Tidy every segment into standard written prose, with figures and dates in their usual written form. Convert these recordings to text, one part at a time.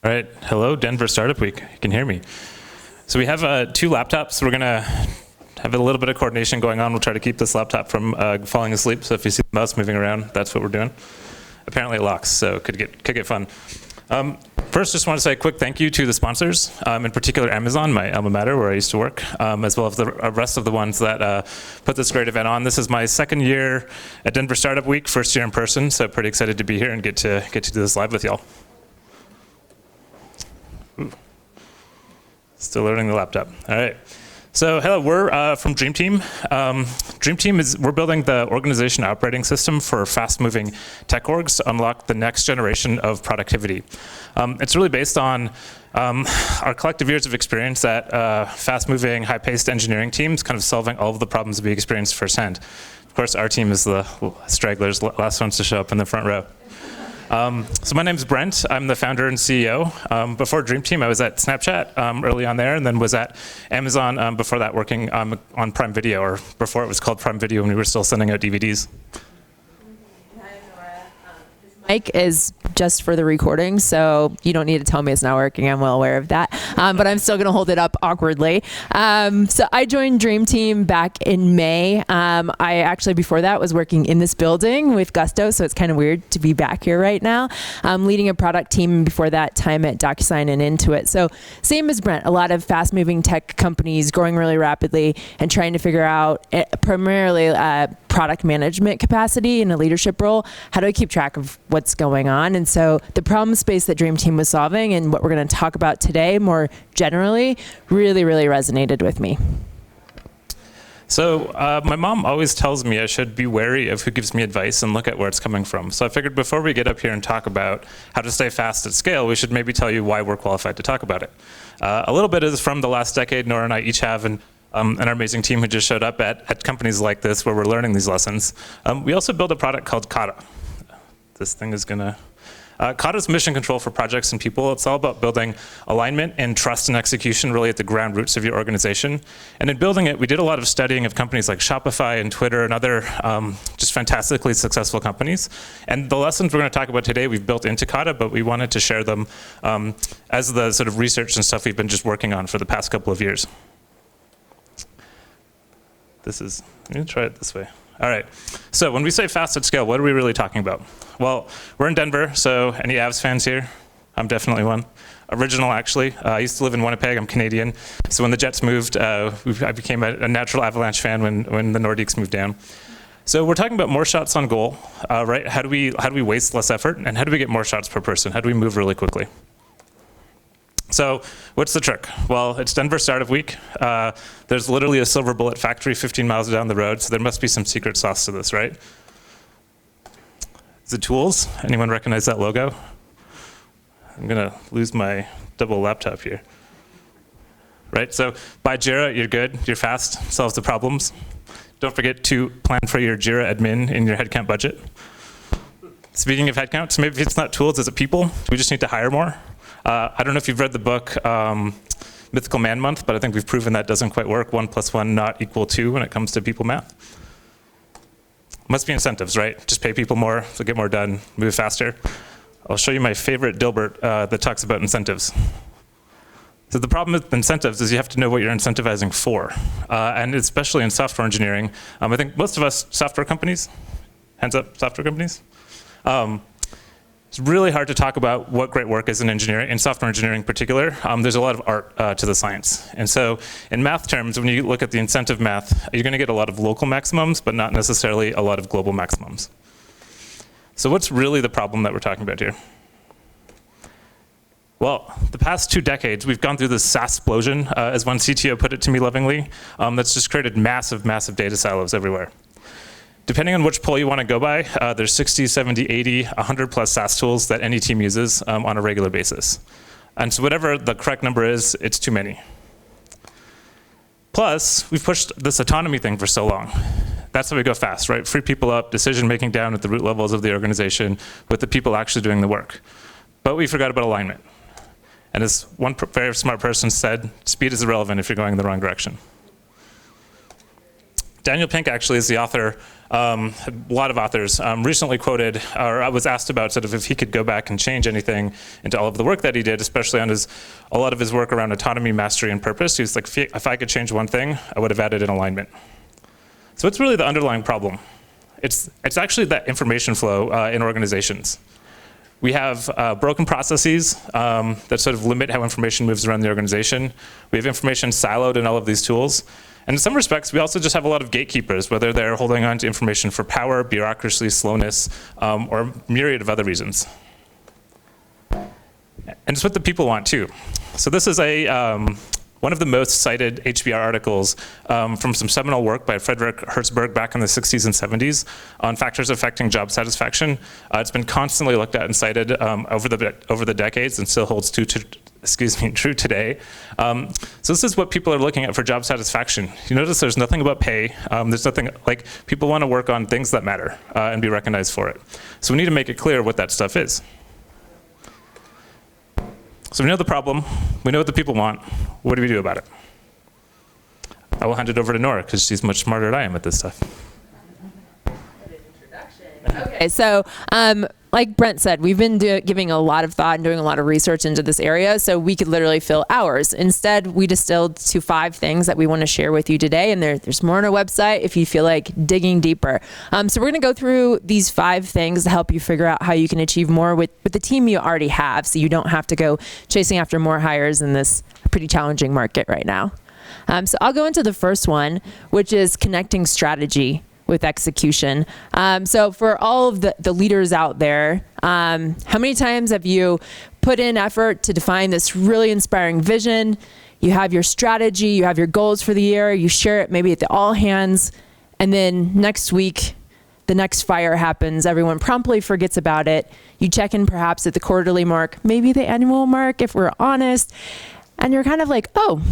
All right, hello, Denver Startup Week. You can hear me. So we have two laptops. We're gonna have a little bit of coordination going on. We'll try to keep this laptop from falling asleep. So if you see the mouse moving around, that's what we're doing. Apparently it locks, so could get fun. First, just want to say a quick thank you to the sponsors, in particular Amazon, my alma mater, where I used to work, as well as the rest of the ones that put this great event on. This is my second year at Denver Startup Week, first year in person, so pretty excited to be here and get to do this live with y'all. Still learning the laptop. All right. So hello, we're from Dream Team. Dream Team we're building the organization operating system for fast-moving tech orgs to unlock the next generation of productivity. It's really based on our collective years of experience at fast-moving, high-paced engineering teams, kind of solving all of the problems we experienced firsthand. Of course, our team is the stragglers, last ones to show up in the front row. So my name's Brent. I'm the founder and CEO. Before Dream Team, I was at Snapchat early on there, and then was at Amazon before that, working on Prime Video, or before it was called Prime Video when we were still sending out DVDs. Hi, Nora. This mic is just for the recording, so you don't need to tell me it's not working. I'm well aware of that, but I'm still going to hold it up awkwardly. So I joined Dream Team back in May. I actually, before that, was working in this building with Gusto, so it's kind of weird to be back here right now. Leading a product team before that time at DocuSign and Intuit. So same as Brent, a lot of fast-moving tech companies growing really rapidly and trying to figure out primarily product management capacity in a leadership role. How do I keep track of what's going on? And so the problem space that Dream Team was solving and what we're going to talk about today more generally really resonated with me. So my mom always tells me I should be wary of who gives me advice and look at where it's coming from. So I figured before we get up here and talk about how to stay fast at scale, we should maybe tell you why we're qualified to talk about it. A little bit is from the last decade. Nora and I each have an amazing team who just showed up at companies like this where we're learning these lessons. We also built a product called Kata. This thing is gonna... Kata's mission control for projects and people. It's all about building alignment and trust and execution really at the ground roots of your organization. And in building it, we did a lot of studying of companies like Shopify and Twitter and other just fantastically successful companies. And the lessons we're going to talk about today, we've built into Kata, but we wanted to share them as the sort of research and stuff we've been just working on for the past couple of years. Let me try it this way. All right, so when we say fast at scale, what are we really talking about? Well, we're in Denver, so any Avs fans here? I'm definitely one. Original, actually. I used to live in Winnipeg, I'm Canadian. So when the Jets moved, I became a natural Avalanche fan when the Nordiques moved down. So we're talking about more shots on goal, right? How do we waste less effort, and how do we get more shots per person? How do we move really quickly? So what's the trick? Well, it's Denver Startup Week. There's literally a silver bullet factory 15 miles down the road, so there must be some secret sauce to this, right? Is it tools? Anyone recognize that logo? I'm gonna lose my double laptop here. Right, so buy Jira, you're good, you're fast, solves the problems. Don't forget to plan for your Jira admin in your headcount budget. Speaking of headcounts, maybe if it's not tools, is it people? We just need to hire more. I don't know if you've read the book Mythical Man Month, but I think we've proven that doesn't quite work. 1 + 1 not equal 2 when it comes to people math. Must be incentives, right? Just pay people more, so get more done, move faster. I'll show you my favorite Dilbert that talks about incentives. So the problem with incentives is you have to know what you're incentivizing for. And especially in software engineering, I think most of us software companies, hands up, software companies? It's really hard to talk about what great work is in engineering, in software engineering in particular. There's a lot of art to the science. And so in math terms, when you look at the incentive math, you're gonna get a lot of local maximums, but not necessarily a lot of global maximums. So what's really the problem that we're talking about here? Well, the past 2 decades, we've gone through this SaaS explosion, as one CTO put it to me lovingly, that's just created massive data silos everywhere. Depending on which poll you want to go by, there's 60, 70, 80, 100 plus SaaS tools that any team uses on a regular basis. And so whatever the correct number is, it's too many. Plus, we've pushed this autonomy thing for so long. That's how we go fast, right? Free people up, decision making down at the root levels of the organization with the people actually doing the work. But we forgot about alignment. And as one very smart person said, speed is irrelevant if you're going in the wrong direction. Daniel Pink actually is the author A lot of authors recently quoted, or I was asked about sort of if he could go back and change anything into all of the work that he did, especially on a lot of his work around autonomy, mastery, and purpose. He was like, if I could change one thing, I would have added an alignment. So what's really the underlying problem? It's actually that information flow in organizations. We have broken processes that sort of limit how information moves around the organization. We have information siloed in all of these tools. And in some respects, we also just have a lot of gatekeepers, whether they're holding on to information for power, bureaucracy, slowness, or a myriad of other reasons. And it's what the people want too. So this is one of the most cited HBR articles from some seminal work by Frederick Hertzberg back in the 60s and 70s on factors affecting job satisfaction. It's been constantly looked at and cited over the decades and still holds true today. So this is what people are looking at for job satisfaction. You notice there's nothing about pay. There's nothing, like, people want to work on things that matter and be recognized for it. So we need to make it clear what that stuff is. So we know the problem, we know what the people want. What do we do about it? I will hand it over to Nora, because she's much smarter than I am at this stuff. Okay, so like Brent said, we've been giving a lot of thought and doing a lot of research into this area, so we could literally fill hours. Instead, we distilled to 5 things that we want to share with you today, and there's more on our website if you feel like digging deeper. So we're going to go through these 5 things to help you figure out how you can achieve more with the team you already have, so you don't have to go chasing after more hires in this pretty challenging market right now. So I'll go into the first one, which is connecting strategy with execution. So for all of the leaders out there, how many times have you put in effort to define this really inspiring vision? You have your strategy, you have your goals for the year, you share it maybe at the all hands, and then next week, the next fire happens, everyone promptly forgets about it. You check in perhaps at the quarterly mark, maybe the annual mark if we're honest, and you're kind of like, oh,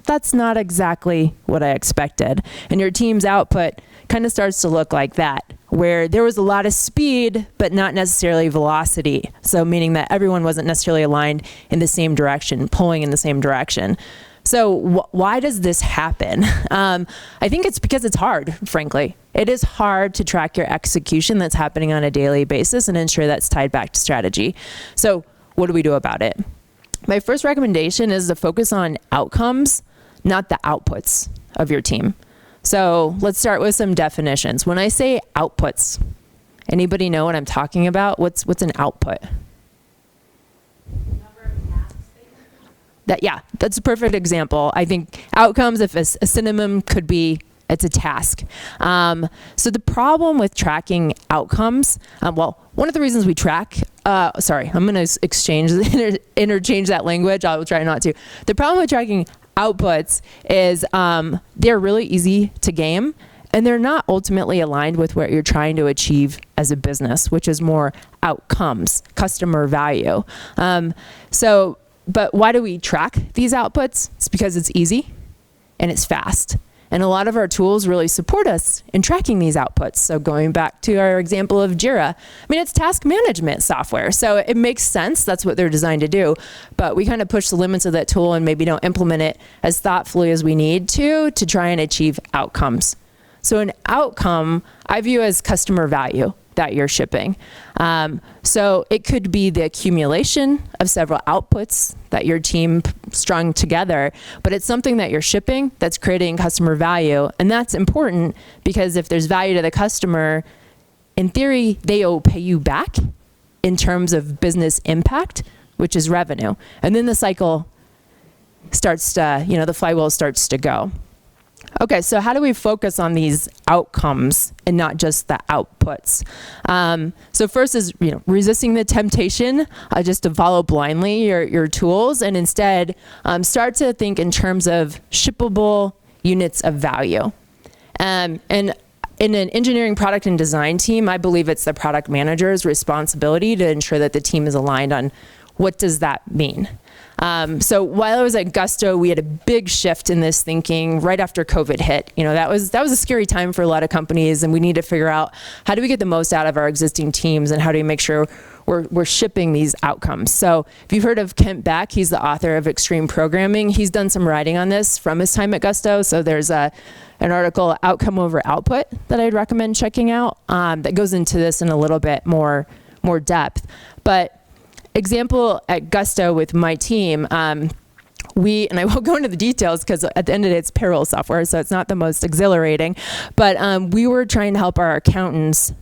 that's not exactly what I expected. And your team's output kind of starts to look like that, where there was a lot of speed, but not necessarily velocity. So meaning that everyone wasn't necessarily aligned in the same direction, pulling in the same direction. So why does this happen? I think it's because it's hard, frankly. It is hard to track your execution that's happening on a daily basis and ensure that's tied back to strategy. So what do we do about it? My first recommendation is to focus on outcomes, not the outputs of your team. So let's start with some definitions. When I say outputs, anybody know what I'm talking about? What's an output? That's a perfect example. I think outcomes, if a synonym could be, it's a task. So the problem with tracking outcomes, one of the reasons we track, I'm going to interchange that language. I will try not to. The problem with tracking outputs is they're really easy to game, and they're not ultimately aligned with what you're trying to achieve as a business, which is more outcomes, customer value. But why do we track these outputs? It's because it's easy and it's fast. And a lot of our tools really support us in tracking these outputs. So going back to our example of Jira, it's task management software. So it makes sense. That's what they're designed to do. But we kind of push the limits of that tool and maybe don't implement it as thoughtfully as we need to try and achieve outcomes. So an outcome I view as customer value that you're shipping. So it could be the accumulation of several outputs that your team strung together, but it's something that you're shipping that's creating customer value. And that's important because if there's value to the customer, in theory, they will pay you back in terms of business impact, which is revenue. And then the cycle starts to, the flywheel starts to go. Okay, so how do we focus on these outcomes and not just the outputs? So first is resisting the temptation just to follow blindly your tools, and instead start to think in terms of shippable units of value. And in an engineering, product, and design team, I believe it's the product manager's responsibility to ensure that the team is aligned on what does that mean. So while I was at Gusto, we had a big shift in this thinking right after COVID hit. That was a scary time for a lot of companies, and we need to figure out how do we get the most out of our existing teams and how do we make sure we're shipping these outcomes. So if you've heard of Kent Beck, he's the author of Extreme Programming. He's done some writing on this from his time at Gusto. So there's an article, Outcome Over Output, that I'd recommend checking out that goes into this in a little bit more depth. But example at Gusto with my team, and I won't go into the details because at the end of the day, it's payroll software, so it's not the most exhilarating. But we were trying to help our accountants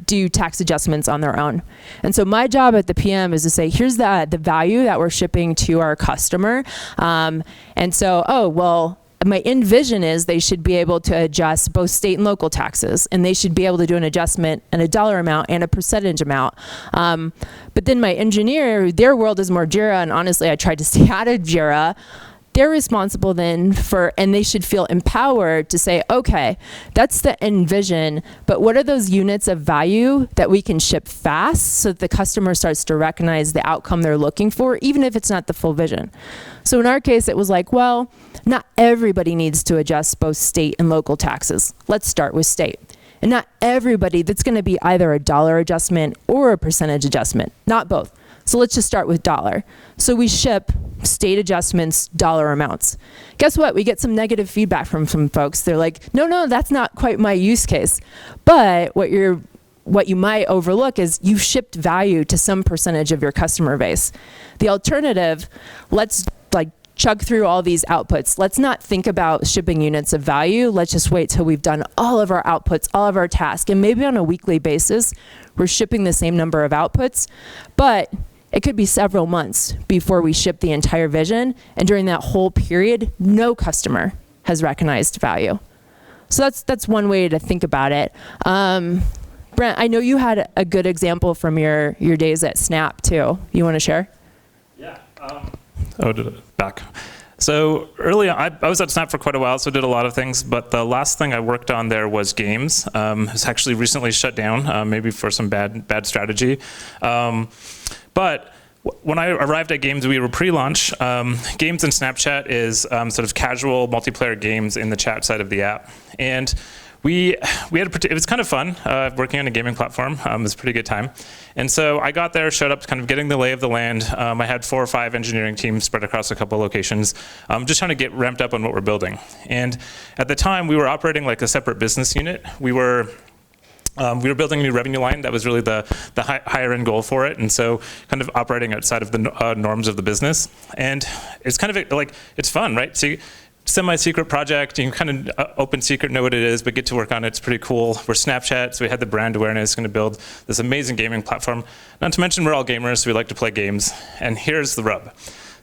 do tax adjustments on their own. And so my job at the PM is to say, here's the value that we're shipping to our customer. And so, my end vision is they should be able to adjust both state and local taxes, and they should be able to do an adjustment and a dollar amount and a percentage amount. But then my engineer, their world is more JIRA, and honestly, I tried to stay out of JIRA. They're responsible then and they should feel empowered to say, okay, that's the end vision, but what are those units of value that we can ship fast so that the customer starts to recognize the outcome they're looking for, even if it's not the full vision? So in our case, it was like, well, not everybody needs to adjust both state and local taxes. Let's start with state. And not everybody, that's going to be either a dollar adjustment or a percentage adjustment, not both. So let's just start with dollar. So we ship state adjustments, dollar amounts. Guess what? We get some negative feedback from some folks. They're like, no, that's not quite my use case. But what you might overlook is you've shipped value to some percentage of your customer base. The alternative, let's chug through all these outputs. Let's not think about shipping units of value. Let's just wait till we've done all of our outputs, all of our tasks, and maybe on a weekly basis, we're shipping the same number of outputs, but it could be several months before we ship the entire vision, and during that whole period, no customer has recognized value. So that's one way to think about it. Brent, I know you had a good example from your days at Snap too. You want to share? Yeah. Back. So early on, I was at Snap for quite a while, so did a lot of things, but the last thing I worked on there was games. It's actually recently shut down, maybe for some bad strategy. But when I arrived at games, we were pre-launch. Games in Snapchat is sort of casual multiplayer games in the chat side of the app. And it was kind of fun working on a gaming platform. It was a pretty good time. And so I got there, showed up, kind of getting the lay of the land. I had 4 or 5 engineering teams spread across a couple locations, just trying to get ramped up on what we're building. And at the time, we were operating like a separate business unit. We were building a new revenue line that was really the higher end goal for it, and so kind of operating outside of the norms of the business. And it's kind of like, it's fun, right? So semi-secret project, you can kind of open secret know what it is, but get to work on it. It's pretty cool. We're Snapchat, so we had the brand awareness, going to build this amazing gaming platform. Not to mention we're all gamers, so we like to play games. And here's the rub.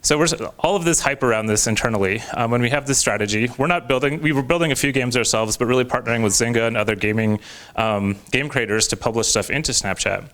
So all of this hype around this internally, when we have this strategy, we were building a few games ourselves, but really partnering with Zynga and other game creators to publish stuff into Snapchat.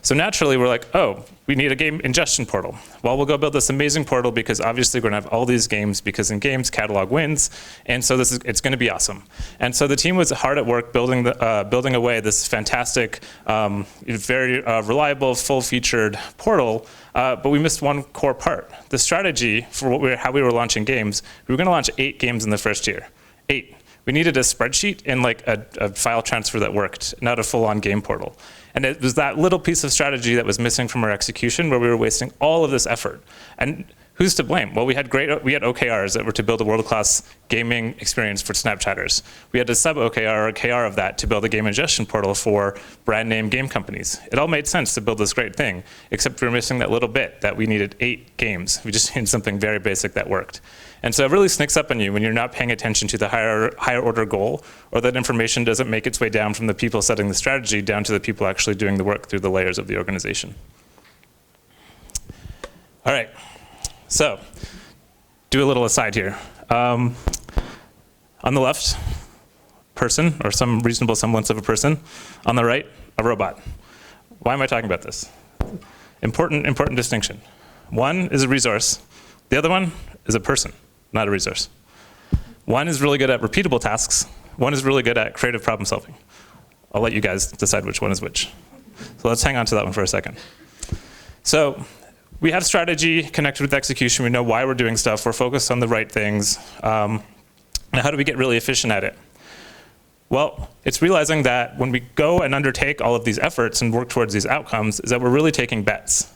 So naturally, we're like, oh, we need a game ingestion portal. Well, we'll go build this amazing portal because obviously we're gonna have all these games because in games, catalog wins, and so it's gonna be awesome. And so the team was hard at work building away this fantastic, very reliable, full-featured portal, but we missed one core part. The strategy for how we were launching games, we were gonna launch 8 games in the first year, 8. We needed a spreadsheet and like a file transfer that worked, not a full-on game portal. And it was that little piece of strategy that was missing from our execution where we were wasting all of this effort. And who's to blame? Well, we had OKRs that were to build a world-class gaming experience for Snapchatters. We had a sub-OKR or a KR of that to build a game ingestion portal for brand name game companies. It all made sense to build this great thing, except we were missing that little bit that we needed 8 games. We just needed something very basic that worked. And so it really sneaks up on you when you're not paying attention to the higher order goal, or that information doesn't make its way down from the people setting the strategy down to the people actually doing the work through the layers of the organization. All right, so do a little aside here. On the left, person, or some reasonable semblance of a person. On the right, a robot. Why am I talking about this? Important distinction. One is a resource. The other one is a person, not a resource. One is really good at repeatable tasks. One is really good at creative problem solving. I'll let you guys decide which one is which. So let's hang on to that one for a second. So we have strategy connected with execution. We know why we're doing stuff. We're focused on the right things. Now how do we get really efficient at it? Well, it's realizing that when we go and undertake all of these efforts and work towards these outcomes, is that we're really taking bets.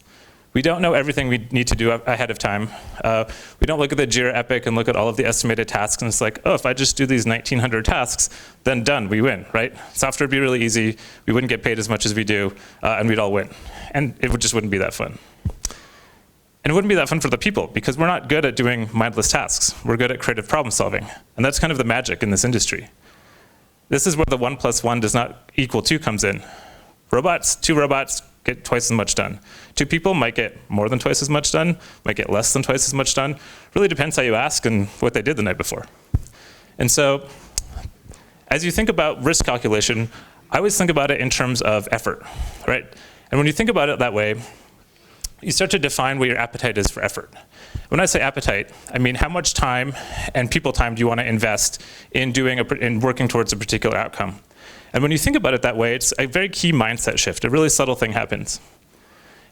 We don't know everything we need to do ahead of time. We don't look at the Jira Epic and look at all of the estimated tasks, and it's like, oh, if I just do these 1,900 tasks, then done, we win, right? Software would be really easy, we wouldn't get paid as much as we do, and we'd all win. And it just wouldn't be that fun. And it wouldn't be that fun for the people, because we're not good at doing mindless tasks. We're good at creative problem solving. And that's kind of the magic in this industry. This is where the 1 + 1 does not equal 2 comes in. Two robots get twice as much done. 2 people might get more than twice as much done, might get less than twice as much done. Really depends how you ask and what they did the night before. And so, as you think about risk calculation, I always think about it in terms of effort, right? And when you think about it that way, you start to define what your appetite is for effort. When I say appetite, I mean how much time and people time do you want to invest in working towards a particular outcome. And when you think about it that way, it's a very key mindset shift. A really subtle thing happens.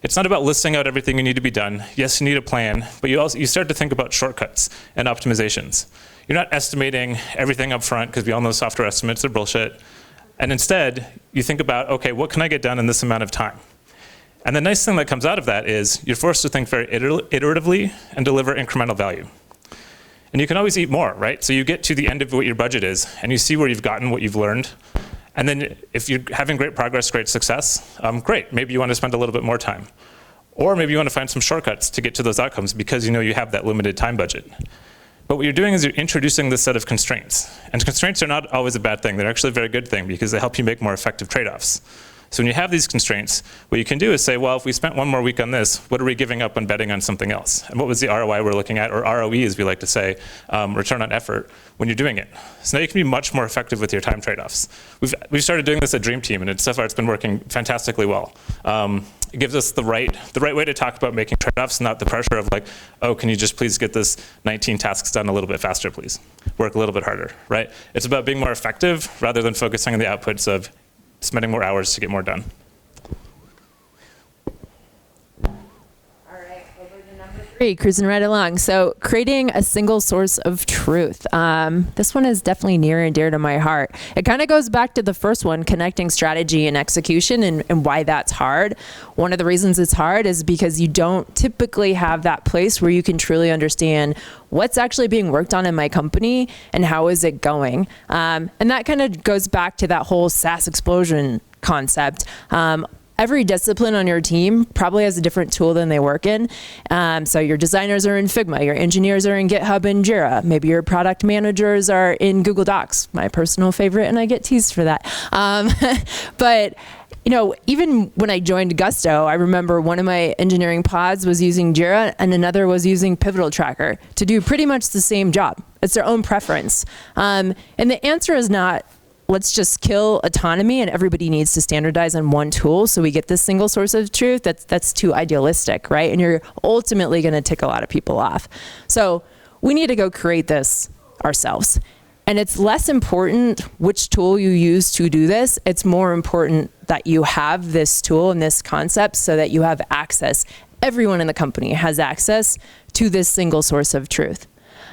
It's not about listing out everything you need to be done. Yes, you need a plan, but you start to think about shortcuts and optimizations. You're not estimating everything up front, because we all know software estimates are bullshit. And instead, you think about, okay, what can I get done in this amount of time? And the nice thing that comes out of that is you're forced to think very iteratively and deliver incremental value. And you can always eat more, right? So you get to the end of what your budget is, and you see where you've gotten, what you've learned. And then if you're having great progress, great success, great. Maybe you want to spend a little bit more time. Or maybe you want to find some shortcuts to get to those outcomes because you know you have that limited time budget. But what you're doing is you're introducing this set of constraints. And constraints are not always a bad thing. They're actually a very good thing because they help you make more effective trade-offs. So when you have these constraints, what you can do is say, well, if we spent one more week on this, what are we giving up on betting on something else? And what was the ROI we're looking at, or ROE as we like to say, return on effort, when you're doing it? So now you can be much more effective with your time trade-offs. We've started doing this at Dream Team, and so far it's been working fantastically well. It gives us the right way to talk about making trade-offs, not the pressure of like, oh, can you just please get this 19 tasks done a little bit faster, please? Work a little bit harder, right? It's about being more effective rather than focusing on the outputs of spending more hours to get more done. All right, over to number 3, cruising right along. So creating a single source of truth. This one is definitely near and dear to my heart. It kind of goes back to the first one, connecting strategy and execution, and why that's hard. One of the reasons it's hard is because you don't typically have that place where you can truly understand what's actually being worked on in my company and how is it going. And that kind of goes back to that whole SaaS explosion concept. Every discipline on your team probably has a different tool than they work in. So your designers are in Figma, your engineers are in GitHub and Jira. Maybe your product managers are in Google Docs, my personal favorite, and I get teased for that. But you know, even when I joined Gusto, I remember one of my engineering pods was using Jira and another was using Pivotal Tracker to do pretty much the same job. It's their own preference. And the answer is not, let's just kill autonomy and everybody needs to standardize on one tool so we get this single source of truth. That's too idealistic, right? And you're ultimately going to tick a lot of people off. So we need to go create this ourselves. And it's less important which tool you use to do this. It's more important that you have this tool and this concept so that you have access. Everyone in the company has access to this single source of truth.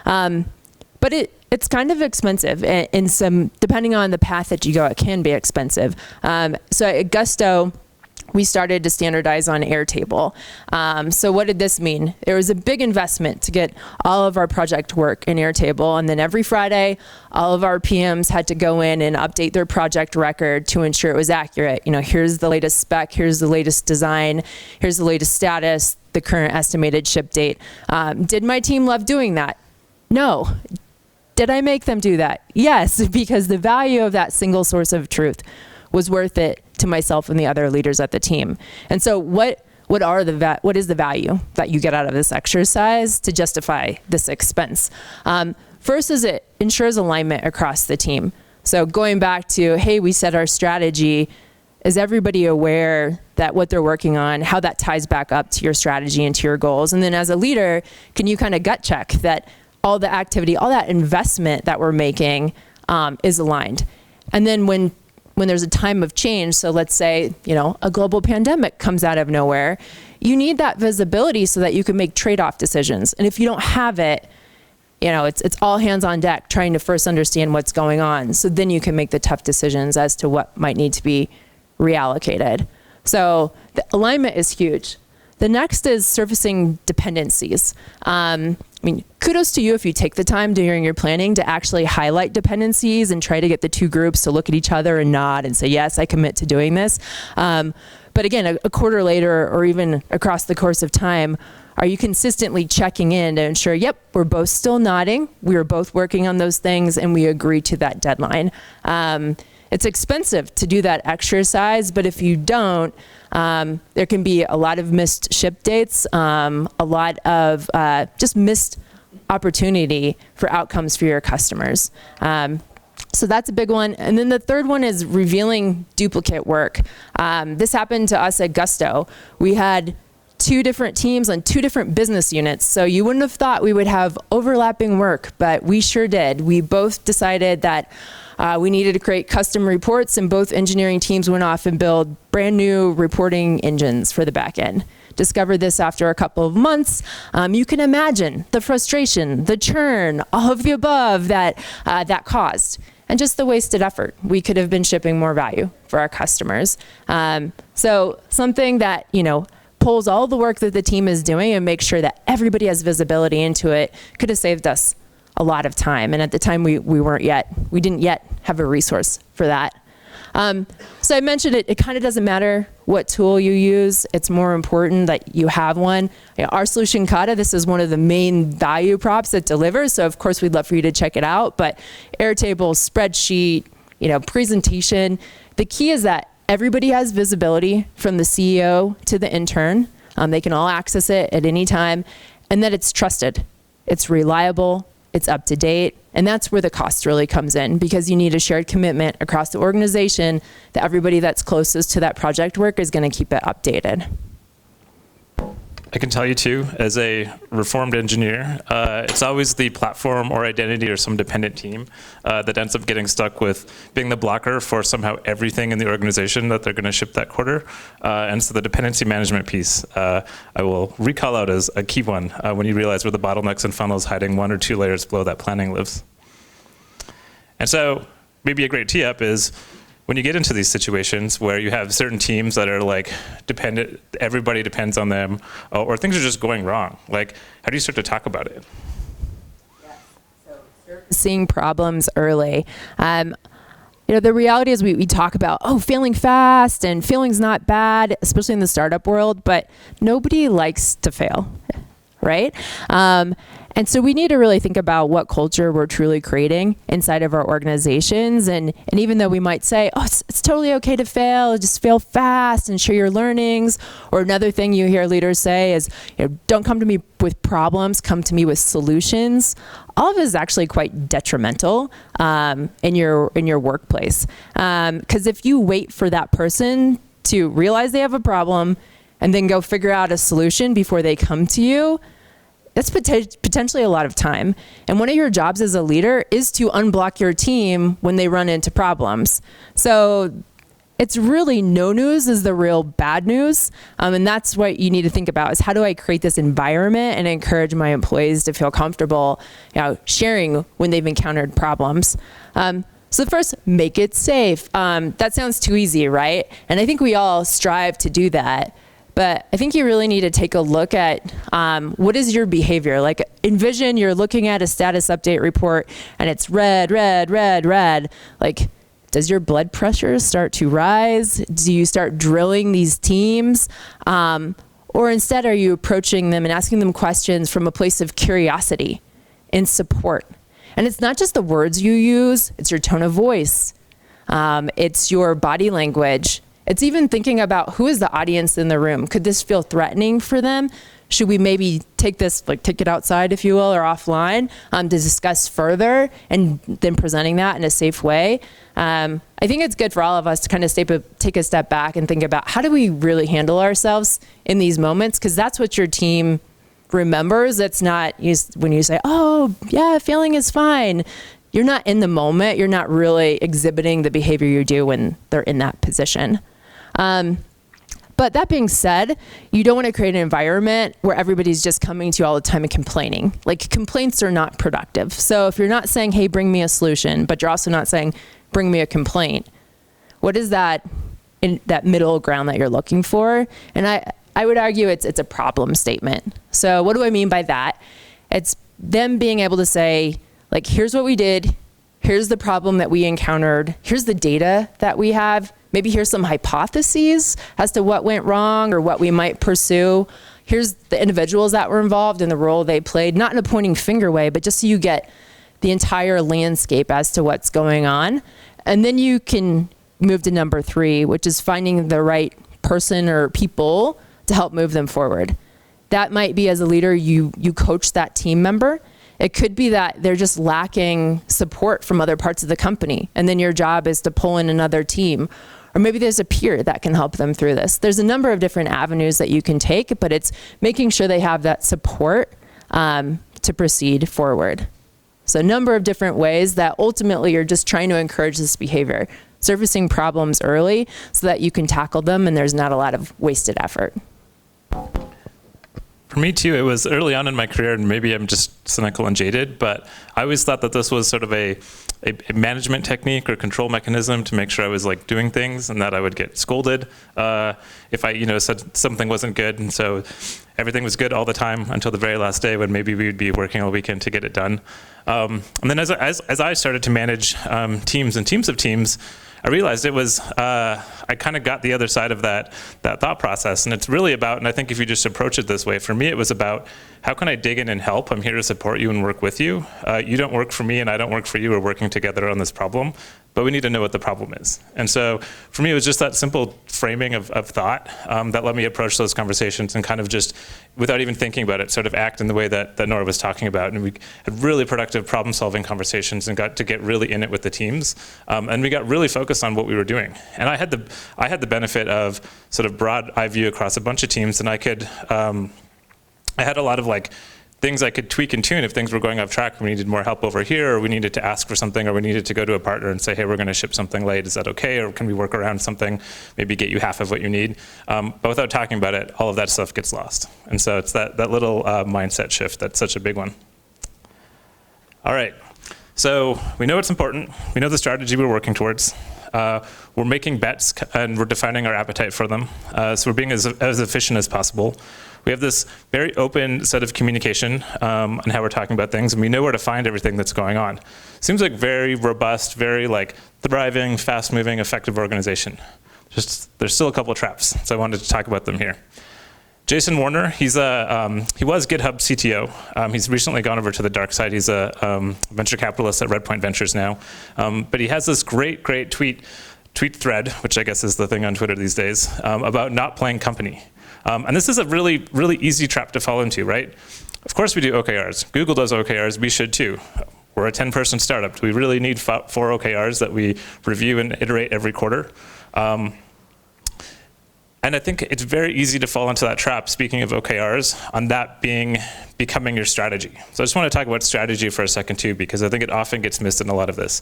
But it's kind of expensive, and depending on the path that you go, it can be expensive. So at Gusto, we started to standardize on Airtable. So what did this mean? There was a big investment to get all of our project work in Airtable, and then every Friday, all of our PMs had to go in and update their project record to ensure it was accurate. You know, here's the latest spec, here's the latest design, here's the latest status, the current estimated ship date. Did my team love doing that? No. Did I make them do that? Yes, because the value of that single source of truth was worth it to myself and the other leaders at the team. And so what is the value that you get out of this exercise to justify this expense? First is it ensures alignment across the team. So going back to, hey, we set our strategy, is everybody aware that what they're working on, how that ties back up to your strategy and to your goals? And then as a leader, can you kind of gut check that all the activity, all that investment that we're making is aligned? And then when there's a time of change, so let's say, you know, a global pandemic comes out of nowhere, you need that visibility so that you can make trade-off decisions. And if you don't have it, it's all hands on deck trying to first understand what's going on. So then you can make the tough decisions as to what might need to be reallocated. So the alignment is huge. The next is surfacing dependencies. Kudos to you if you take the time during your planning to actually highlight dependencies and try to get the two groups to look at each other and nod and say, yes, I commit to doing this. But again, a quarter later or even across the course of time, are you consistently checking in to ensure, yep, we're both still nodding, we are both working on those things, and we agree to that deadline? It's expensive to do that exercise, but if you don't, there can be a lot of missed ship dates, a lot of just missed opportunity for outcomes for your customers. So that's a big one. And then the third one is revealing duplicate work. This happened to us at Gusto. We had 2 different teams on 2 different business units. So you wouldn't have thought we would have overlapping work, but we sure did. We both decided that we needed to create custom reports, and both engineering teams went off and build brand new reporting engines for the back end. Discovered this after a couple of months. You can imagine the frustration, the churn, all of the above that caused, and just the wasted effort. We could have been shipping more value for our customers. So something that, pulls all the work that the team is doing and makes sure that everybody has visibility into it could have saved us a lot of time. And at the time we didn't yet have a resource for that. So I mentioned it kind of doesn't matter what tool you use. It's more important that you have one. Our solution, Kata, this is one of the main value props it delivers. So of course we'd love for you to check it out, but Airtable, spreadsheet, presentation. The key is that everybody has visibility from the CEO to the intern. They can all access it at any time, and that it's trusted, it's reliable, it's up to date, and that's where the cost really comes in, because you need a shared commitment across the organization that everybody that's closest to that project work is going to keep it updated. I can tell you too, as a reformed engineer, it's always the platform or identity or some dependent team that ends up getting stuck with being the blocker for somehow everything in the organization that they're going to ship that quarter. And so the dependency management piece, I will recall out as a key one when you realize where the bottlenecks and funnels hiding 1 or 2 layers below that planning lives. And so maybe a great tee up is, when you get into these situations where you have certain teams that are like dependent, everybody depends on them, or things are just going wrong, like how do you start to talk about it? Yes. So seeing problems early. The reality is we talk about, failing fast and failing's not bad, especially in the startup world, but nobody likes to fail, right? And so we need to really think about what culture we're truly creating inside of our organizations. And even though we might say, it's totally okay to fail, just fail fast and share your learnings. Or another thing you hear leaders say is, don't come to me with problems, come to me with solutions. All of it is actually quite detrimental in your workplace. Because if you wait for that person to realize they have a problem and then go figure out a solution before they come to you, that's potentially a lot of time. And one of your jobs as a leader is to unblock your team when they run into problems. So it's really no news is the real bad news. And that's what you need to think about, is how do I create this environment and encourage my employees to feel comfortable sharing when they've encountered problems. So first, make it safe. That sounds too easy, right? And I think we all strive to do that. But I think you really need to take a look at what is your behavior. Like, envision you're looking at a status update report and it's red, red, red, red. Like, does your blood pressure start to rise? Do you start drilling these teams? Or instead, are you approaching them and asking them questions from a place of curiosity and support? And it's not just the words you use, it's your tone of voice. It's your body language. It's even thinking about who is the audience in the room. Could this feel threatening for them? Should we maybe take this, take it outside, if you will, or offline to discuss further, and then presenting that in a safe way? I think it's good for all of us to kind of take a step back and think about, how do we really handle ourselves in these moments? Because that's what your team remembers. It's not when you say, failing is fine. You're not in the moment. You're not really exhibiting the behavior you do when they're in that position. But that being said, you don't want to create an environment where everybody's just coming to you all the time and complaining. Like, complaints are not productive. So if you're not saying, hey, bring me a solution, but you're also not saying, bring me a complaint, what is that in that middle ground that you're looking for? And I would argue it's a problem statement. So what do I mean by that? It's them being able to say, like, here's what we did, here's the problem that we encountered, here's the data that we have, maybe here's some hypotheses as to what went wrong or what we might pursue. Here's the individuals that were involved and the role they played, not in a pointing finger way, but just so you get the entire landscape as to what's going on. And then you can move to number 3, which is finding the right person or people to help move them forward. That might be, as a leader, you coach that team member. It could be that they're just lacking support from other parts of the company, and then your job is to pull in another team. Or maybe there's a peer that can help them through this. There's a number of different avenues that you can take, but it's making sure they have that support to proceed forward. So a number of different ways that ultimately you're just trying to encourage this behavior, surfacing problems early so that you can tackle them and there's not a lot of wasted effort. For me too, it was early on in my career, and maybe I'm just cynical and jaded, but I always thought that this was sort of a management technique or control mechanism to make sure I was like doing things, and that I would get scolded if I said something wasn't good. And so everything was good all the time until the very last day when maybe we would be working all weekend to get it done. And then as I started to manage teams and teams of teams, I realized it was, I kind of got the other side of that thought process. And it's really about, and I think if you just approach it this way, for me it was about, how can I dig in and help? I'm here to support you and work with you. You don't work for me and I don't work for you. We're working together on this problem, but we need to know what the problem is. And so for me, it was just that simple framing of thought that let me approach those conversations and kind of just, without even thinking about it, sort of act in the way that Nora was talking about. And we had really productive problem-solving conversations and got to get really in it with the teams. And we got really focused on what we were doing. And I had the benefit of sort of broad eye view across a bunch of teams, and I could, I had a lot of like things I could tweak and tune if things were going off track. We needed more help over here, or we needed to ask for something, or we needed to go to a partner and say, hey, we're going to ship something late. Is that okay? Or can we work around something, maybe get you half of what you need? But without talking about it, all of that stuff gets lost. And so it's that little mindset shift that's such a big one. All right. So we know it's important. We know the strategy we're working towards. We're making bets and we're defining our appetite for them. So we're being as efficient as possible. We have this very open set of communication on how we're talking about things, and we know where to find everything that's going on. Seems like very robust, very like thriving, fast-moving, effective organization. Just there's still a couple of traps, so I wanted to talk about them here. Jason Warner, he was GitHub CTO. He's recently gone over to the dark side. He's a venture capitalist at Redpoint Ventures now. But he has this great tweet thread, which I guess is the thing on Twitter these days, about not playing company. And this is a really easy trap to fall into, right? Of course we do OKRs. Google does OKRs. We should too. We're a 10-person startup. Do we really need 4 OKRs that we review and iterate every quarter? And I think it's very easy to fall into that trap, speaking of OKRs, on that becoming your strategy. So I just want to talk about strategy for a second too, because I think it often gets missed in a lot of this.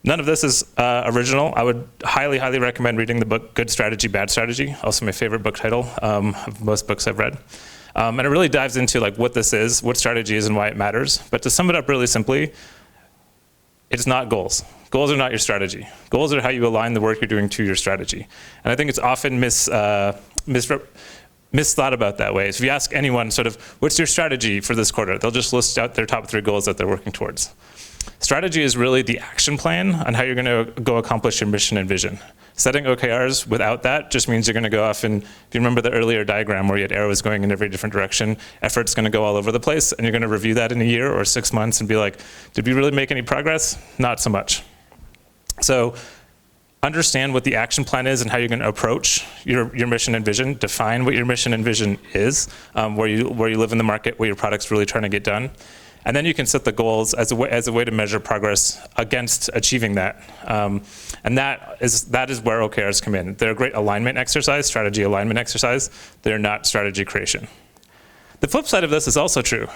None of this is original. I would highly recommend reading the book Good Strategy, Bad Strategy, also my favorite book title of most books I've read. And it really dives into like what this is, what strategy is, and why it matters. But to sum it up really simply, it's not goals. Goals are not your strategy. Goals are how you align the work you're doing to your strategy. And I think it's often misthought about that way. So if you ask anyone sort of, what's your strategy for this quarter? They'll just list out their top 3 goals that they're working towards. Strategy is really the action plan on how you're going to go accomplish your mission and vision. Setting OKRs without that just means you're going to go off and, if you remember the earlier diagram where you had arrows going in every different direction, effort's going to go all over the place, and you're going to review that in a year or 6 months and be like, did we really make any progress? Not so much. So understand what the action plan is and how you're going to approach your mission and vision. Define what your mission and vision is, where you live in the market, what your product's really trying to get done. And then you can set the goals as a way to measure progress against achieving that. And that is where OKRs come in. They're a great alignment exercise, strategy alignment exercise. They're not strategy creation. The flip side of this is also true.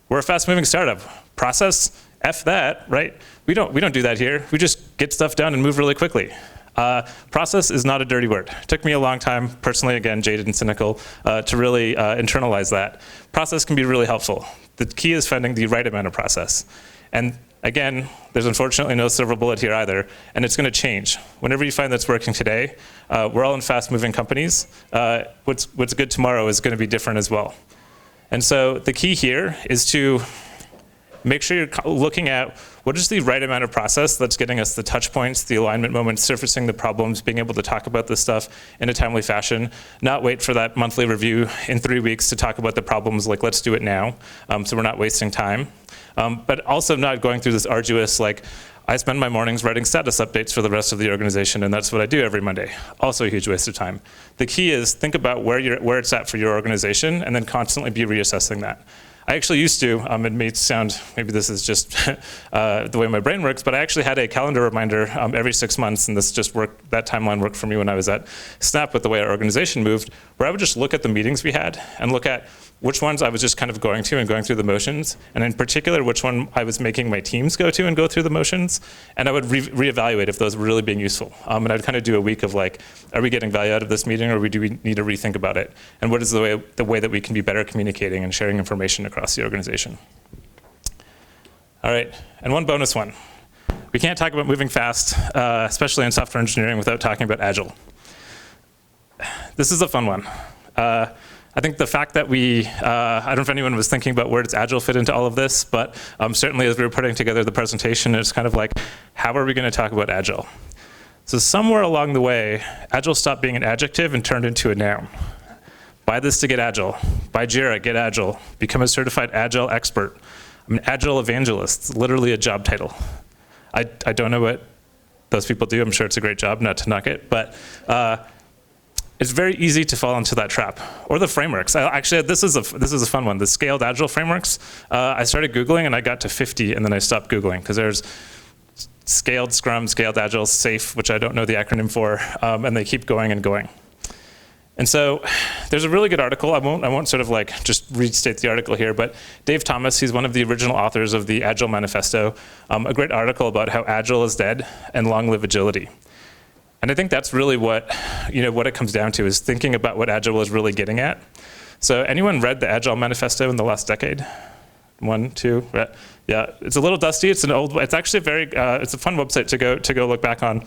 We're a fast-moving startup. Process, F that, right? We don't do that here. We just get stuff done and move really quickly. Process is not a dirty word. It took me a long time, personally, again, jaded and cynical, to really internalize that. Process can be really helpful. The key is finding the right amount of process. And again, there's unfortunately no silver bullet here either, and it's going to change. Whenever you find that's working today, we're all in fast-moving companies. What's good tomorrow is going to be different as well. And so the key here is to make sure you're looking at what is the right amount of process that's getting us the touch points, the alignment moments, surfacing the problems, being able to talk about this stuff in a timely fashion, not wait for that monthly review in 3 weeks to talk about the problems, like let's do it now, so we're not wasting time. But also not going through this arduous, like, I spend my mornings writing status updates for the rest of the organization, and that's what I do every Monday. Also a huge waste of time. The key is think about where it's at for your organization, and then constantly be reassessing that. I actually used to, it may sound, maybe this is just the way my brain works, but I actually had a calendar reminder every 6 months, and this just worked, that timeline worked for me when I was at Snap with the way our organization moved, where I would just look at the meetings we had and look at which ones I was just kind of going to and going through the motions, and in particular, which one I was making my teams go to and go through the motions, and I would reevaluate if those were really being useful. And I'd kind of do a week of like, are we getting value out of this meeting, or do we need to rethink about it? And what is the way that we can be better communicating and sharing information across the organization? All right, and one bonus one. We can't talk about moving fast, especially in software engineering, without talking about Agile. This is a fun one. I think the fact that I don't know if anyone was thinking about where does Agile fit into all of this, but certainly as we were putting together the presentation, it's kind of like, how are we going to talk about Agile? So somewhere along the way, Agile stopped being an adjective and turned into a noun. Buy this to get Agile. Buy Jira, get Agile. Become a certified Agile expert. I'm an Agile evangelist. It's literally a job title. I don't know what those people do. I'm sure it's a great job, not to knock it, but it's very easy to fall into that trap. Or the frameworks. Actually, this is a fun one. The scaled Agile frameworks. I started Googling and I got to 50, and then I stopped Googling because there's scaled Scrum, scaled Agile, SAFe, which I don't know the acronym for, and they keep going and going. And so there's a really good article. I won't sort of like just restate the article here, but Dave Thomas, he's one of the original authors of the Agile Manifesto, a great article about how Agile is dead and long live agility. And I think that's really what it comes down to, is thinking about what Agile is really getting at. So anyone read the Agile Manifesto in the last decade? 1, 2, yeah. It's a little dusty. It's actually it's a fun website to go look back on.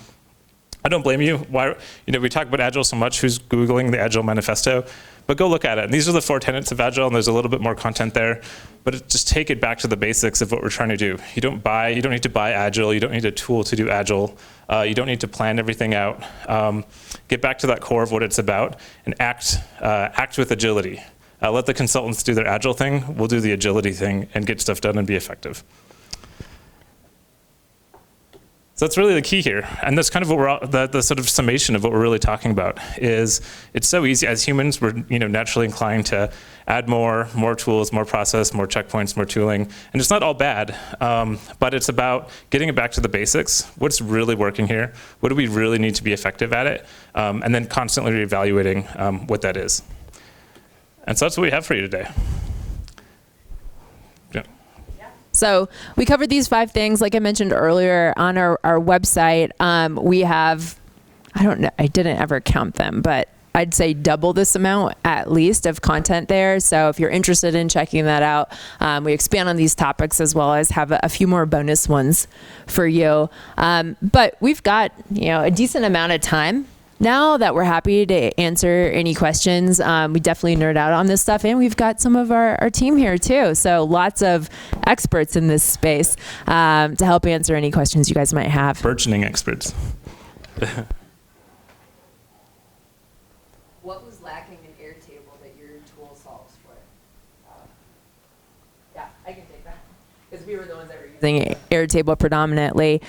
I don't blame you. Why, we talk about Agile so much. Who's Googling the Agile Manifesto? But go look at it. And these are the 4 tenets of Agile, and there's a little bit more content there. But just take it back to the basics of what we're trying to do. You don't need to buy Agile. You don't need a tool to do Agile. You don't need to plan everything out. Get back to that core of what it's about and act with agility. Let the consultants do their Agile thing. We'll do the agility thing and get stuff done and be effective. So that's really the key here, and that's kind of what the sort of summation of what we're really talking about is. It's so easy as humans. We're naturally inclined to add more tools, more process, more checkpoints, more tooling, and it's not all bad. But it's about getting it back to the basics. What's really working here? What do we really need to be effective at it? And then constantly reevaluating what that is. And so that's what we have for you today. So we covered these 5 things, like I mentioned earlier, on our website. We have, I don't know, I didn't ever count them, but I'd say double this amount at least of content there. So if you're interested in checking that out, we expand on these topics as well as have a few more bonus ones for you. But we've got, a decent amount of time now that we're happy to answer any questions. We definitely nerd out on this stuff, and we've got some of our team here too. So lots of experts in this space to help answer any questions you guys might have. Burgeoning experts. What was lacking in Airtable that your tool solves for? Yeah, I can take that, because we were the ones that were using Airtable predominantly.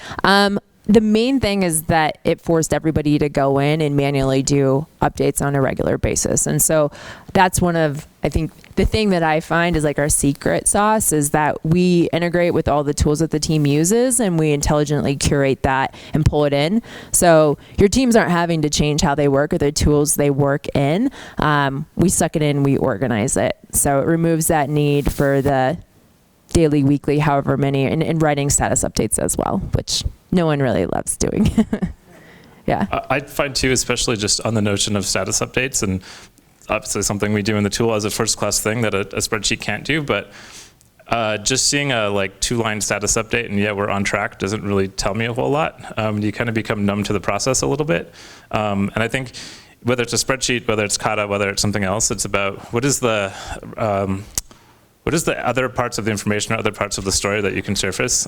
The main thing is that it forced everybody to go in and manually do updates on a regular basis. And so that's one of, I think, the thing that I find is like our secret sauce is that we integrate with all the tools that the team uses, and we intelligently curate that and pull it in. So your teams aren't having to change how they work or the tools they work in. We suck it in, we organize it. So it removes that need for the daily, weekly, however many, and writing status updates as well, which no one really loves doing. Yeah. I find too, especially just on the notion of status updates, and obviously something we do in the tool as a first-class thing that a spreadsheet can't do, but just seeing a like 2-line status update and yeah, we're on track doesn't really tell me a whole lot. You kind of become numb to the process a little bit. And I think whether it's a spreadsheet, whether it's Kata, whether it's something else, it's about what is the other parts of the information or other parts of the story that you can surface?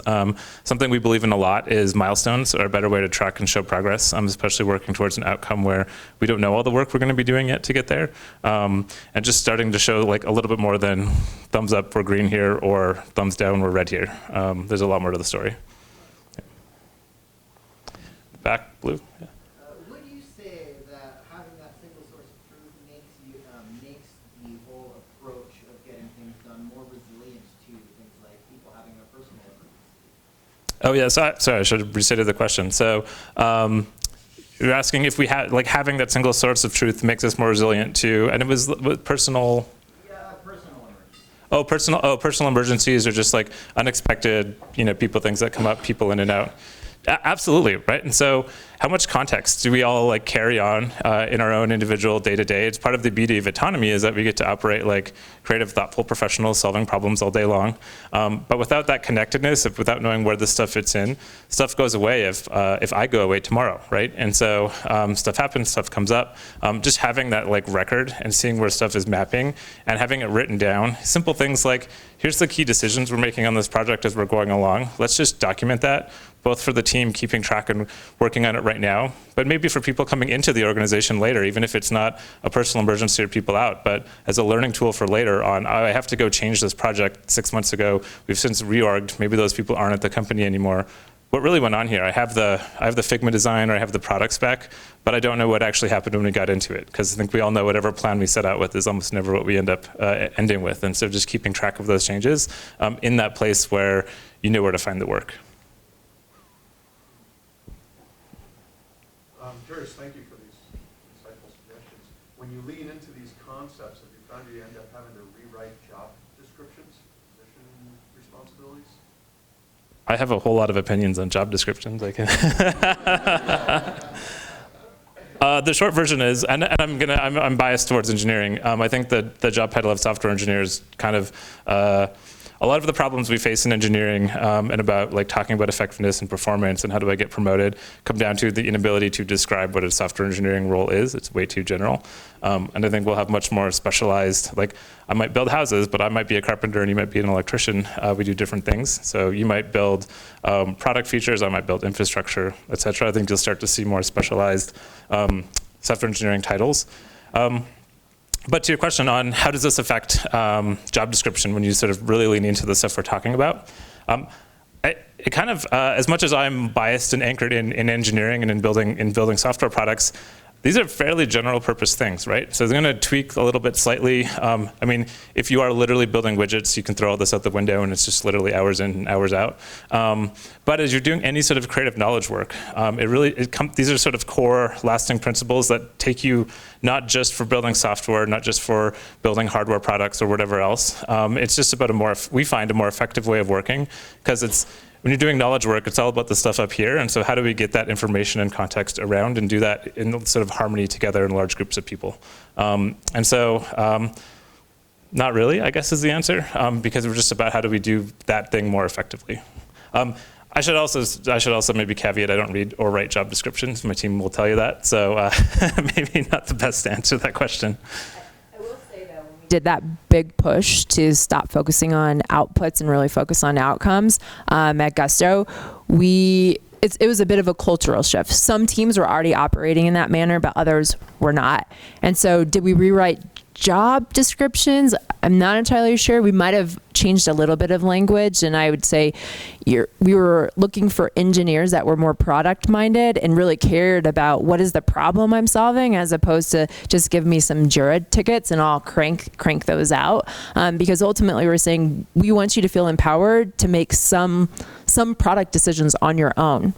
Something we believe in a lot is milestones are a better way to track and show progress, especially working towards an outcome where we don't know all the work we're going to be doing yet to get there. And just starting to show like a little bit more than thumbs up, we're green here, or thumbs down, we're red here. There's a lot more to the story. Yeah. Back, blue. Yeah. Would you say that having that single source of truth makes the whole approach of getting things done more resilient to things like people having a personal emergency? Oh yeah, sorry, I should have restated the question. So you're asking if we had, like having that single source of truth makes us more resilient to, and it was personal. Yeah, personal emergencies. Personal emergencies are just like unexpected, people, things that come up, people in and out. Absolutely, right? And so how much context do we all like carry on in our own individual day-to-day? It's part of the beauty of autonomy is that we get to operate like creative, thoughtful professionals solving problems all day long. But without that connectedness, without knowing where this stuff fits in, stuff goes away if I go away tomorrow, right? And so stuff happens, stuff comes up. Just having that like record and seeing where stuff is mapping and having it written down, simple things like, here's the key decisions we're making on this project as we're going along. Let's just document that, both for the team keeping track and working on it right now, but maybe for people coming into the organization later, even if it's not a personal emergency or people out, but as a learning tool for later on, I have to go change this project 6 months ago. We've since reorged. Maybe those people aren't at the company anymore. What really went on here? I have the Figma design or I have the product spec, but I don't know what actually happened when we got into it, because I think we all know whatever plan we set out with is almost never what we end up ending with. And so just keeping track of those changes in that place where you know where to find the work. Curious, thank you for these insightful suggestions. When you lean into these concepts, have you found you end up having to rewrite job descriptions, position responsibilities? I have a whole lot of opinions on job descriptions. I can. The short version is, and I'm biased towards engineering. I think that the job title of software engineer is kind of a lot of the problems we face in engineering and about like talking about effectiveness and performance and how do I get promoted come down to the inability to describe what a software engineering role is. It's way too general. And I think we'll have much more specialized, like I might build houses, but I might be a carpenter and you might be an electrician. We do different things. So you might build product features, I might build infrastructure, et cetera. I think you'll start to see more specialized software engineering titles. But to your question on how does this affect job description when you sort of really lean into the stuff we're talking about, it kind of, as much as I'm biased and anchored in engineering and in building software products, these are fairly general purpose things, right? So they're going to tweak a little bit slightly. I mean, if you are literally building widgets, you can throw all this out the window and it's just literally hours in and hours out. But as you're doing any sort of creative knowledge work, these are sort of core lasting principles that take you not just for building software, not just for building hardware products or whatever else. It's just about we find a more effective way of working, because when you're doing knowledge work, it's all about the stuff up here, and so how do we get that information and context around and do that in sort of harmony together in large groups of people? And so, not really, I guess is the answer, because we're just about how do we do that thing more effectively. I should also maybe caveat, I don't read or write job descriptions. My team will tell you that, so maybe not the best to answer that question. Did that big push to stop focusing on outputs and really focus on outcomes at Gusto, it was a bit of a cultural shift. Some teams were already operating in that manner, but others were not. And so did we rewrite job descriptions? I'm not entirely sure. We might have changed a little bit of language, and I would say we were looking for engineers that were more product minded and really cared about what is the problem I'm solving, as opposed to just give me some Jira tickets and I'll crank those out. Because ultimately we're saying we want you to feel empowered to make some product decisions on your own.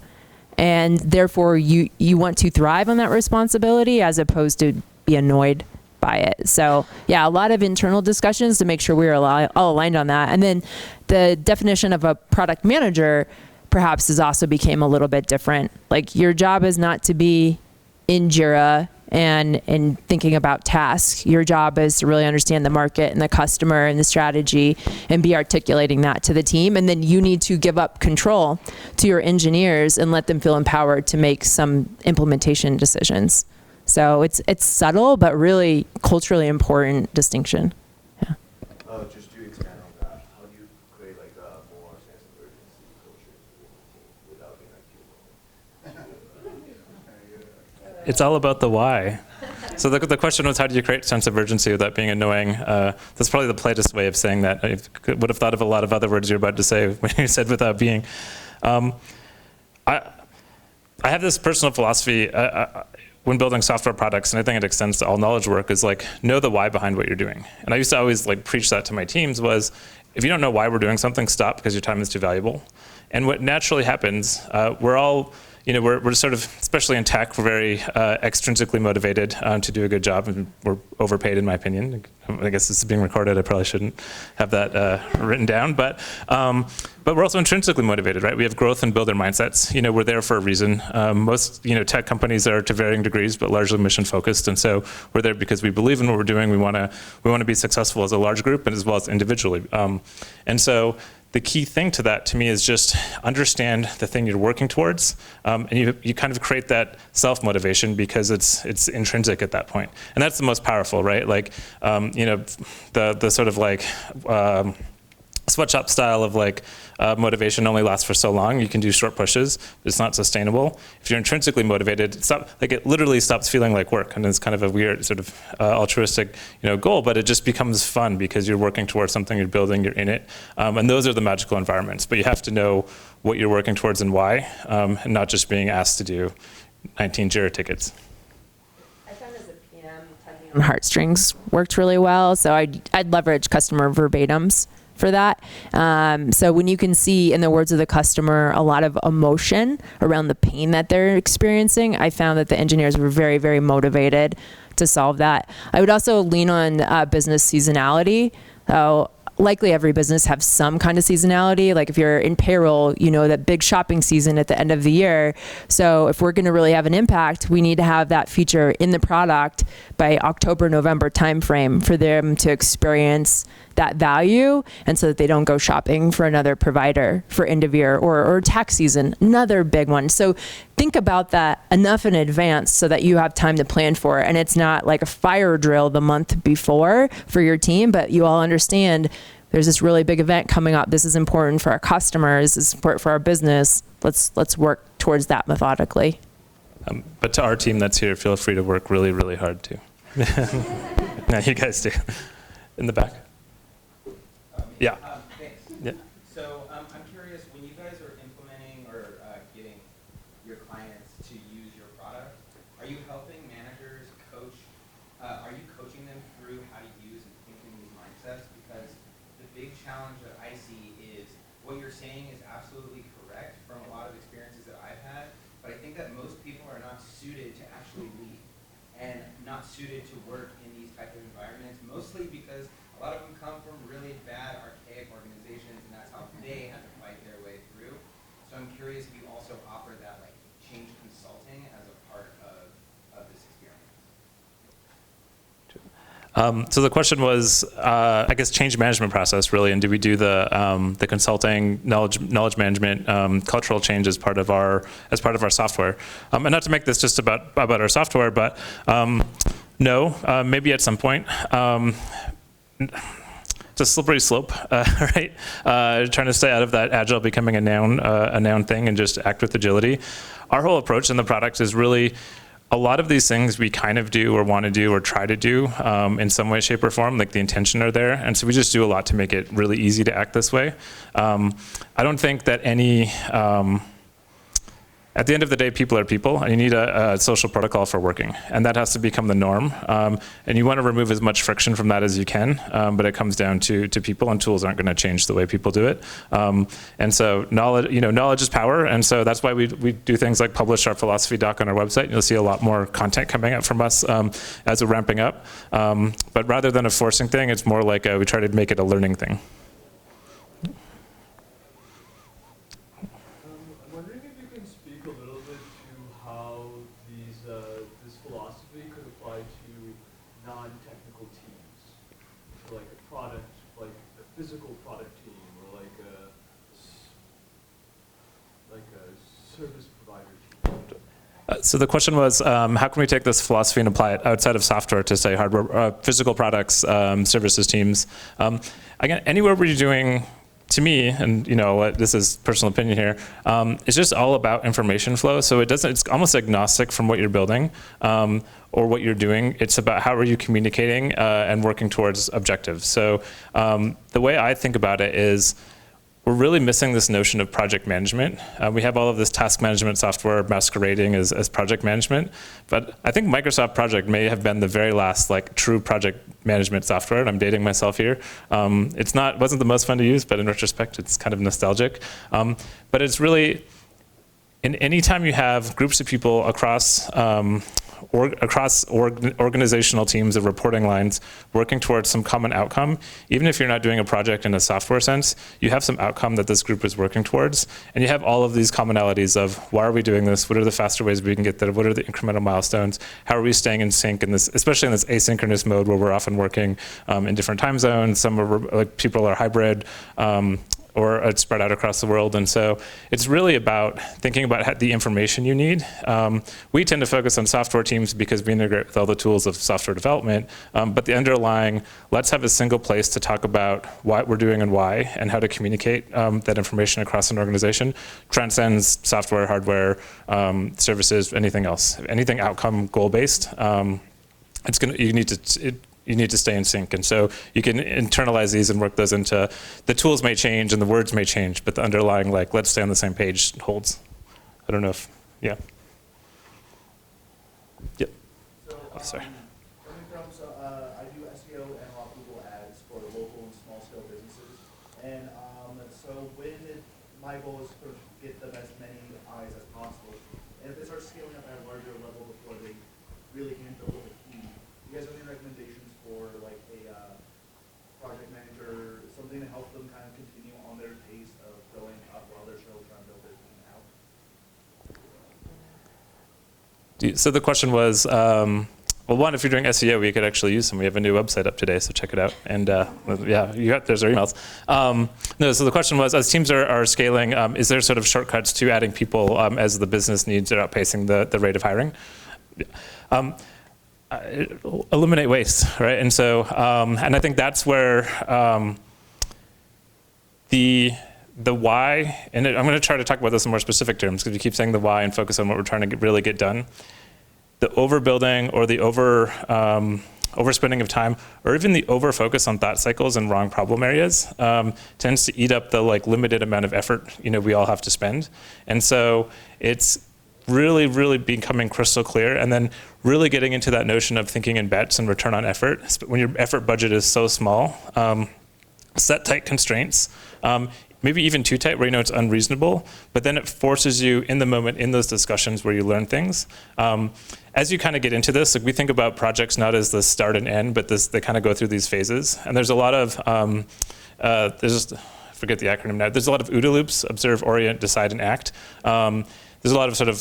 And therefore you want to thrive on that responsibility as opposed to be annoyed by it. So yeah, a lot of internal discussions to make sure we're all aligned on that. And then the definition of a product manager perhaps has also became a little bit different. Like, your job is not to be in Jira and thinking about tasks. Your job is to really understand the market and the customer and the strategy and be articulating that to the team. And then you need to give up control to your engineers and let them feel empowered to make some implementation decisions. So it's subtle, but really culturally important distinction. Yeah. Just to expand on that, how do you create like a more sense of urgency culture without being like It's all about the why. So the question was, how do you create sense of urgency without being annoying? That's probably the politest way of saying that. I would have thought of a lot of other words you're about to say when you said without being. I have this personal philosophy when building software products, and I think it extends to all knowledge work, is like, know the why behind what you're doing. And I used to always like preach that to my teams was, if you don't know why we're doing something, stop, because your time is too valuable. And what naturally happens, we're all, we're sort of, especially in tech, we're very extrinsically motivated to do a good job, and we're overpaid, in my opinion. I guess this is being recorded. I probably shouldn't have that written down, but we're also intrinsically motivated, right? We have growth and builder mindsets. We're there for a reason. Most, tech companies are to varying degrees, but largely mission focused, and so we're there because we believe in what we're doing. We want to be successful as a large group and as well as individually. And so the key thing to that, to me, is just understand the thing you're working towards, and you kind of create that self-motivation because it's intrinsic at that point. And that's the most powerful, right? Like, the sort of like sweatshop style of like motivation only lasts for so long. You can do short pushes, but it's not sustainable. If you're intrinsically motivated, it literally stops feeling like work, and it's kind of a weird sort of altruistic goal, but it just becomes fun because you're working towards something, you're building, you're in it, and those are the magical environments. But you have to know what you're working towards and why, and not just being asked to do 19 Jira tickets. I found as a PM, tugging on heartstrings worked really well, so I'd leverage customer verbatims for that. So when you can see, in the words of the customer, a lot of emotion around the pain that they're experiencing, I found that the engineers were very, very motivated to solve that. I would also lean on business seasonality. Likely every business have some kind of seasonality. Like if you're in payroll, that big shopping season at the end of the year. So if we're going to really have an impact, we need to have that feature in the product by October, November timeframe for them to experience that value, and so that they don't go shopping for another provider for end of year or tax season, another big one. So think about that enough in advance so that you have time to plan for it. And it's not like a fire drill the month before for your team, but you all understand there's this really big event coming up. This is important for our customers. This is important for our business. Let's work towards that methodically. But to our team that's here, feel free to work really, really hard too. No, you guys do. In the back. Yeah. Thanks. Yeah. So I'm curious, when you guys are implementing or getting your clients to use your product, are you helping managers coach, are you coaching them through how to use and think in these mindsets? Because the big challenge that I see is what you're saying is absolutely correct from a lot of experiences that I've had, but I think that most people are not suited to actually lead and not suited to work in these type of environments, mostly because a lot of them come from really bad, archaic organizations, and that's how they had to fight their way through. So I'm curious if you also offer that like change consulting as a part of this experience. So the question was, I guess, change management process, really, and do we do the consulting, knowledge management, cultural change as part of our software? And not to make this just about our software, but no, maybe at some point. It's a slippery slope, right? Trying to stay out of that agile becoming a noun thing and just act with agility. Our whole approach in the product is really a lot of these things we kind of do or want to do or try to do in some way, shape, or form, like the intention are there. And so we just do a lot to make it really easy to act this way. I don't think that at the end of the day, people are people, and you need a social protocol for working, and that has to become the norm. And you want to remove as much friction from that as you can, but it comes down to people, and tools aren't going to change the way people do it. And so knowledge is power, and so that's why we do things like publish our philosophy doc on our website. You'll see a lot more content coming out from us as we're ramping up. But rather than a forcing thing, it's more like we try to make it a learning thing. technical teams, like a product, like a physical product team, or like a service provider team? So the question was, how can we take this philosophy and apply it outside of software to, say, hardware, physical products, services teams? Again, anywhere where you're doing, to me, and this is personal opinion here, it's just all about information flow. So it's almost agnostic from what you're building or what you're doing. It's about how are you communicating and working towards objectives. So the way I think about it is, we're really missing this notion of project management. We have all of this task management software masquerading as project management, but I think Microsoft Project may have been the very last true project management software, and I'm dating myself here. Wasn't the most fun to use, but in retrospect, it's kind of nostalgic. But it's really, any time you have groups of people across organizational teams of reporting lines working towards some common outcome, even if you're not doing a project in a software sense, you have some outcome that this group is working towards, and you have all of these commonalities of why are we doing this, what are the faster ways we can get there, what are the incremental milestones, how are we staying in sync in this, especially in this asynchronous mode where we're often working in different time zones, some are, people are hybrid, or it's spread out across the world. And so it's really about thinking about the information you need. We tend to focus on software teams because we integrate with all the tools of software development, but the underlying, let's have a single place to talk about what we're doing and why, and how to communicate that information across an organization, transcends software, hardware, services, anything else. Anything outcome goal-based, you need to stay in sync. And so you can internalize these and work those into, the tools may change and the words may change, but the underlying, let's stay on the same page holds. I don't know if, yeah. Yep. So, sorry. I do SEO and a lot of Google ads for local and small scale businesses. And so my goal is to get them as many eyes as possible. And if they start scaling up at a larger level before they really can build a team, do you guys have any recommendations for like a project manager, something to help them kind of continue on their pace of going up while they're still trying to build their team out? So the question was, well, one, if you're doing SEO, we could actually use them. We have a new website up today, so check it out. And yeah, there's our emails. No, so the question was, as teams are scaling, is there sort of shortcuts to adding people as the business needs are outpacing the rate of hiring? Eliminate waste, right? And so, and I think that's where the why, and I'm going to try to talk about this in more specific terms because we keep saying the why and focus on what we're trying to really get done. The overbuilding or the overspending of time, or even the overfocus on thought cycles and wrong problem areas tends to eat up the limited amount of effort we all have to spend. And so it's really becoming crystal clear, and then really getting into that notion of thinking in bets and return on effort. When your effort budget is so small, set tight constraints, maybe even too tight where it's unreasonable, but then it forces you in the moment in those discussions where you learn things. As you kind of get into this, we think about projects not as the start and end, but they kind of go through these phases. And there's a lot of, I forget the acronym now, there's a lot of OODA loops: observe, orient, decide, and act. There's a lot of sort of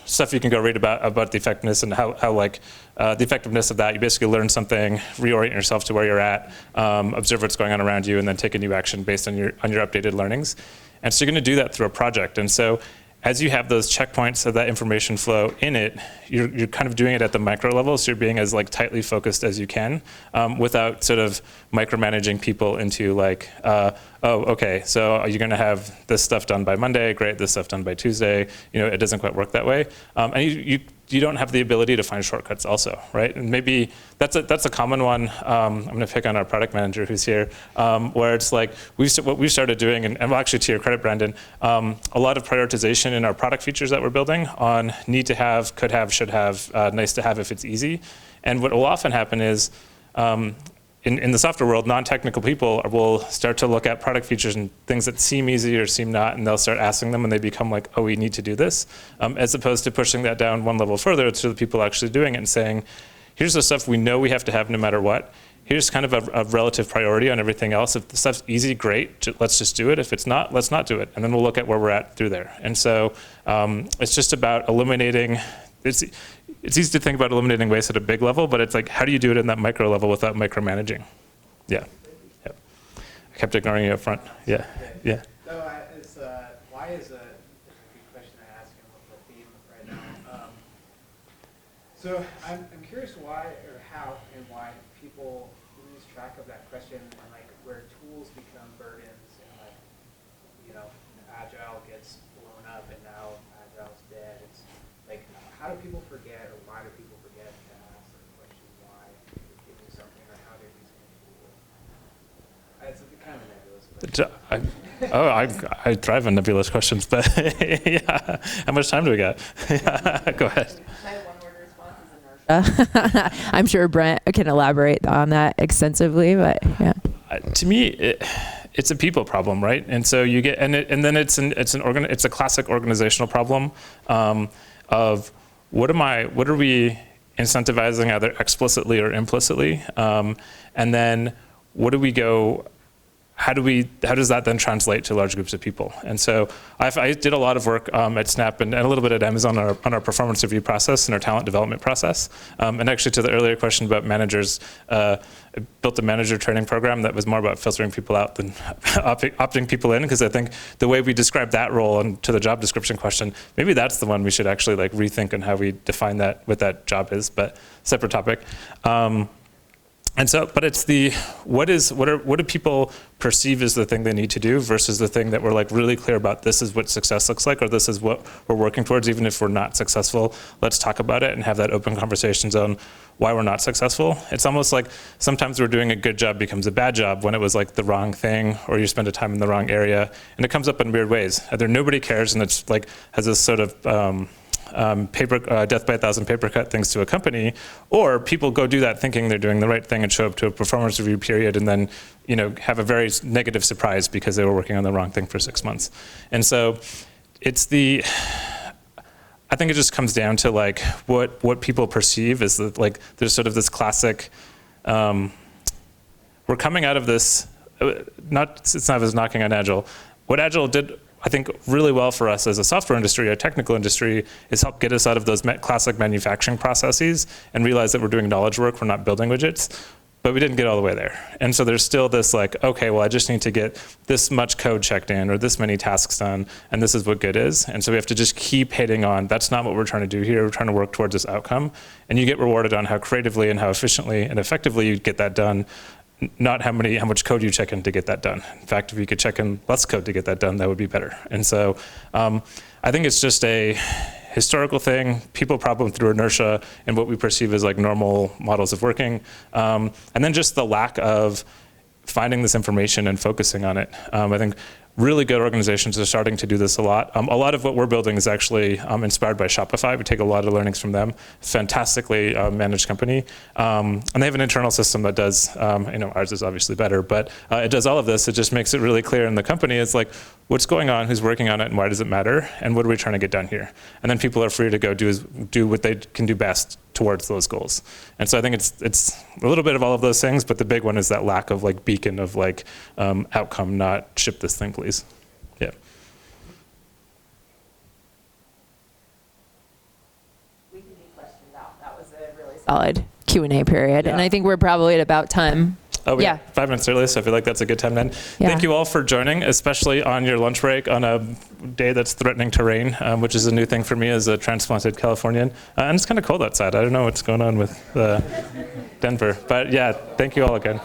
stuff you can go read about the effectiveness and how the effectiveness of that. You basically learn something, reorient yourself to where you're at, observe what's going on around you, and then take a new action based on your updated learnings. And so you're going to do that through a project. And so as you have those checkpoints of that information flow in it, you're kind of doing it at the micro level, so you're being as tightly focused as you can, without sort of micromanaging people into oh, okay, so you're gonna have this stuff done by Monday, great, this stuff done by Tuesday. It doesn't quite work that way. And you don't have the ability to find shortcuts also, right? And maybe that's a common one. I'm gonna pick on our product manager who's here, where it's what we've started doing, and well, actually to your credit, Brandon, a lot of prioritization in our product features that we're building on need to have, could have, should have, nice to have if it's easy. And what will often happen is, in the software world, non-technical people will start to look at product features and things that seem easy or seem not, and they'll start asking them, and they become oh, we need to do this, as opposed to pushing that down one level further to the people actually doing it and saying, here's the stuff we know we have to have no matter what. Here's kind of a relative priority on everything else. If the stuff's easy, great, let's just do it. If it's not, let's not do it. And then we'll look at where we're at through there. And so it's just about eliminating, it's easy to think about eliminating waste at a big level, but it's like, how do you do it in that micro level without micromanaging? Yeah. Yep. I kept ignoring you up front. Yeah. Yeah. So why is a good question to ask and what's the theme right now? So I'm curious why or how and why people lose track of that question and like where tools become burdens and like, Agile gets blown up and now Agile's dead. It's like, how do people forget or why do people forget to ask the question why they're doing something or how they're using a tool? It's kind of nebulous. I thrive on nebulous questions, but yeah. How much time do we got? Yeah, go ahead. My one-word response is inertia. I'm sure Brent can elaborate on that extensively, but yeah. To me, it's a people problem, right? And so you get, and then it's a classic organizational problem of what are we incentivizing either explicitly or implicitly, and then what do we go. How does that then translate to large groups of people? And so I did a lot of work at Snap and a little bit at Amazon on our performance review process and our talent development process. And actually to the earlier question about managers, I built a manager training program that was more about filtering people out than opting people in, because I think the way we describe that role and to the job description question, maybe that's the one we should actually like rethink on how we define that, what that job is, but separate topic. And so, but it's what do people perceive as the thing they need to do versus the thing that we're like really clear about, this is what success looks like, or this is what we're working towards, even if we're not successful, let's talk about it and have that open conversations on why we're not successful. It's almost like sometimes we're doing a good job becomes a bad job when it was like the wrong thing, or you spend a time in the wrong area, and it comes up in weird ways. Either nobody cares and it's like has this sort of death by 1,000 paper cut things to a company, or people go do that thinking they're doing the right thing and show up to a performance review period and then have a very negative surprise because they were working on the wrong thing for 6 months. And so I think it just comes down to like what people perceive as there's sort of this classic, we're coming out of this, it's not as knocking on Agile. What Agile did, I think, really well for us as a software industry, a technical industry, is help get us out of those classic manufacturing processes and realize that we're doing knowledge work, we're not building widgets, but we didn't get all the way there. And so there's still this like, okay, well, I just need to get this much code checked in or this many tasks done, and this is what good is. And so we have to just keep hitting on, that's not what we're trying to do here, we're trying to work towards this outcome. And you get rewarded on how creatively and how efficiently and effectively you get that done, not how much code you check in to get that done. In fact, if you could check in less code to get that done, that would be better. And so I think it's just a historical thing, people problem through inertia and what we perceive as like normal models of working. And then just the lack of finding this information and focusing on it. I think really good organizations are starting to do this a lot. A lot of what we're building is actually inspired by Shopify. We take a lot of learnings from them. Fantastically managed company. And they have an internal system that does, ours is obviously better, but it does all of this. It just makes it really clear in the company. It's like, what's going on, who's working on it, and why does it matter, and what are we trying to get done here? And then people are free to go do what they can do best towards those goals. And so I think it's a little bit of all of those things, but the big one is that lack of like beacon of like outcome, not ship this thing, please. Yeah. We can be questioned out. That was a really solid Q&A period, and I think we're probably at about time. Oh, yeah. 5 minutes early, so I feel like that's a good time then. Yeah. Thank you all for joining, especially on your lunch break on a day that's threatening to rain, which is a new thing for me as a transplanted Californian. And it's kind of cold outside. I don't know what's going on with Denver. But yeah, thank you all again.